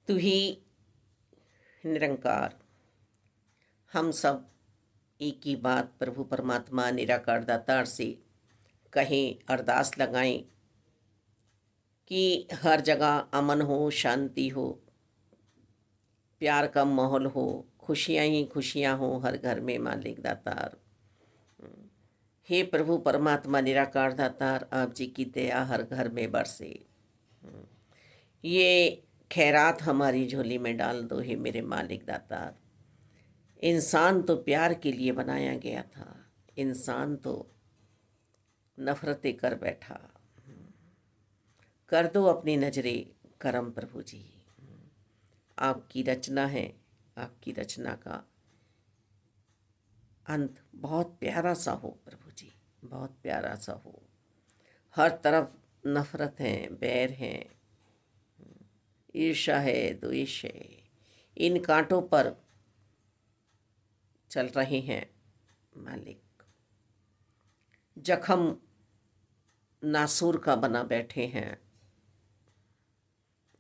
तू ही निरंकार। हम सब एक ही बात प्रभु परमात्मा निराकार दातार से कहें, अरदास लगाएं कि हर जगह अमन हो, शांति हो, प्यार का माहौल हो, खुशियाँ ही खुशियाँ हो हर घर में। मालिक दातार, हे प्रभु परमात्मा निराकार दातार, आप जी की दया हर घर में बरसे। ये खैरात हमारी झोली में डाल दो हे मेरे मालिक दातार। इंसान तो प्यार के लिए बनाया गया था, इंसान तो नफरतें कर बैठा। कर दो अपनी नजरें करम प्रभु जी। आपकी रचना है, आपकी रचना का अंत बहुत प्यारा सा हो प्रभु जी, बहुत प्यारा सा हो। हर तरफ नफरत है, बैर है, ईर्ष्या है, द्वेष है। इन कांटों पर चल रहे हैं मालिक। जख्म नासूर का बना बैठे हैं।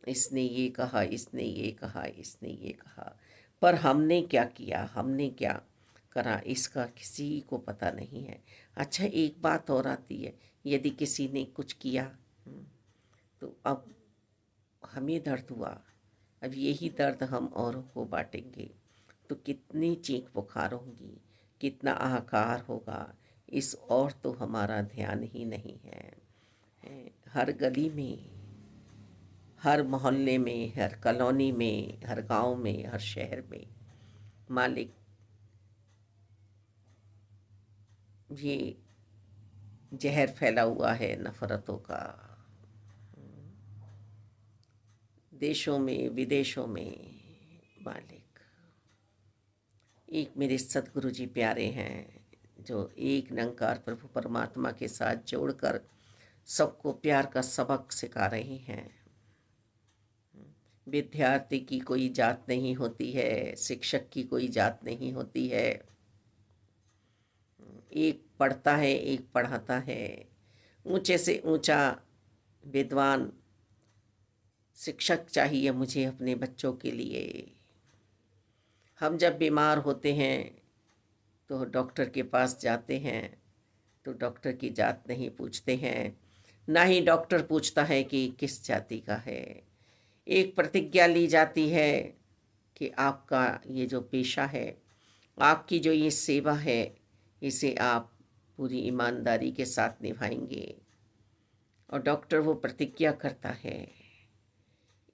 इसने ये कहा, इसने ये कहा, इसने ये कहा, पर हमने क्या किया, हमने क्या करा, इसका किसी को पता नहीं है। अच्छा, एक बात और आती है, यदि किसी ने कुछ किया तो अब हमें दर्द हुआ, अब यही दर्द हम औरों को बांटेंगे तो कितनी चीख पुकार होंगी, कितना हाहाकार होगा। इस और तो हमारा ध्यान ही नहीं है। हर गली में, हर मोहल्ले में, हर कॉलोनी में, हर गांव में, हर शहर में मालिक, ये जहर फैला हुआ है नफरतों का। देशों में, विदेशों में मालिक, एक मेरे सतगुरु जी प्यारे हैं जो एक निरंकार प्रभु परमात्मा के साथ जोड़कर सबको प्यार का सबक सिखा रहे हैं। विद्यार्थी की कोई जात नहीं होती है, शिक्षक की कोई जात नहीं होती है। एक पढ़ता है, एक पढ़ाता है। ऊंचे से ऊंचा विद्वान शिक्षक चाहिए मुझे अपने बच्चों के लिए। हम जब बीमार होते हैं तो डॉक्टर के पास जाते हैं तो डॉक्टर की जात नहीं पूछते हैं, ना ही डॉक्टर पूछता है कि किस जाति का है। एक प्रतिज्ञा ली जाती है कि आपका ये जो पेशा है, आपकी जो ये सेवा है, इसे आप पूरी ईमानदारी के साथ निभाएंगे। और डॉक्टर वो प्रतिज्ञा करता है।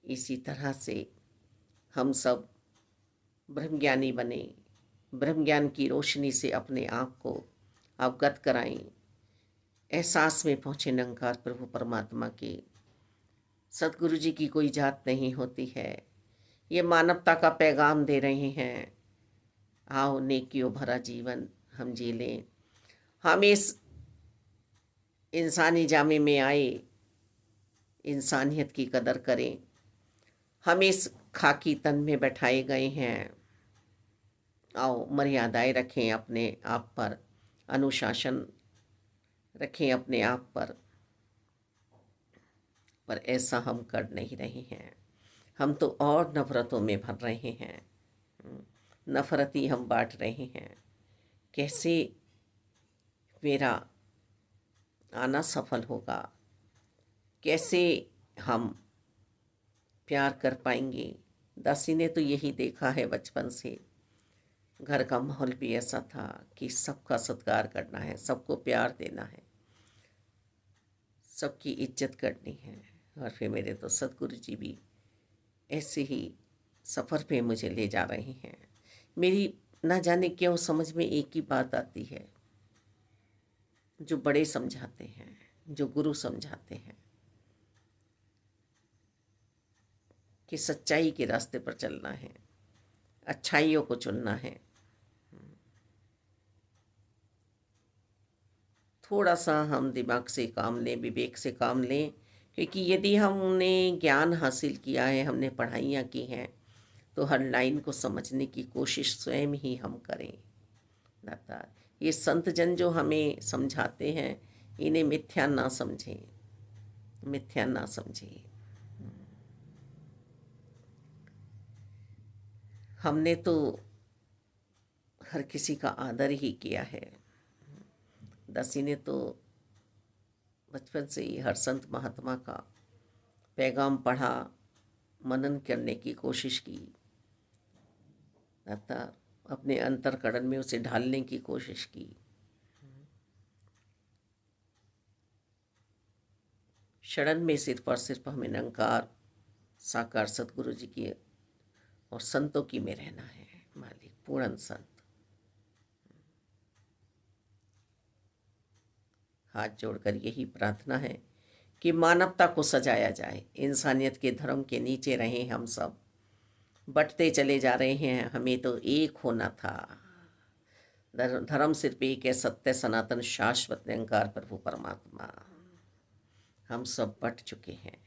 इसी तरह से हम सब ब्रह्मज्ञानी बने, ब्रह्मज्ञान की रोशनी से अपने आप को अवगत कराएं, एहसास में पहुँचे निरंकार प्रभु परमात्मा के। सतगुरु जी की कोई जात नहीं होती है। ये मानवता का पैगाम दे रहे हैं, आओ नेकियों भरा जीवन हम जी लें। हम इस इंसानी जामे में आए, इंसानियत की कदर करें। हम इस खाकी तन में बैठाए गए हैं, आओ मर्यादाएं रखें अपने आप पर, अनुशासन रखें अपने आप पर ऐसा हम कर नहीं रहे हैं। हम तो और नफरतों में भर रहे हैं, नफरती हम बांट रहे हैं। कैसे मेरा आना सफल होगा, कैसे हम प्यार कर पाएंगे। दासी ने तो यही देखा है बचपन से। घर का माहौल भी ऐसा था कि सबका सत्कार करना है, सबको प्यार देना है, सबकी इज्जत करनी है। और फिर मेरे तो सतगुरु जी भी ऐसे ही सफ़र पे मुझे ले जा रहे हैं। मेरी ना जाने क्यों समझ में एक ही बात आती है, जो बड़े समझाते हैं, जो गुरु समझाते हैं कि सच्चाई के रास्ते पर चलना है, अच्छाइयों को चुनना है। थोड़ा सा हम दिमाग से काम लें, विवेक से काम लें, क्योंकि यदि हमने ज्ञान हासिल किया है, हमने पढ़ाइयाँ की हैं, तो हर लाइन को समझने की कोशिश स्वयं ही हम करें। दाता, ये संत जन जो हमें समझाते हैं, इन्हें मिथ्या ना समझें, मिथ्या ना समझें। हमने तो हर किसी का आदर ही किया है। दासी ने तो बचपन से ही हर संत महात्मा का पैगाम पढ़ा, मनन करने की कोशिश की तथा अपने अंतर्करण में उसे ढालने की कोशिश की। शरण में सिर्फ और सिर्फ हमें निरंकार साकार सतगुरु जी की और संतों की में रहना है। मालिक पूर्ण संत, हाथ जोड़कर यही प्रार्थना है कि मानवता को सजाया जाए, इंसानियत के धर्म के नीचे रहें हम सब। बंटते चले जा रहे हैं, हमें तो एक होना था। धर्म सिर्फ एक है, सत्य सनातन शाश्वत निरंकार प्रभु परमात्मा। हम सब बट चुके हैं।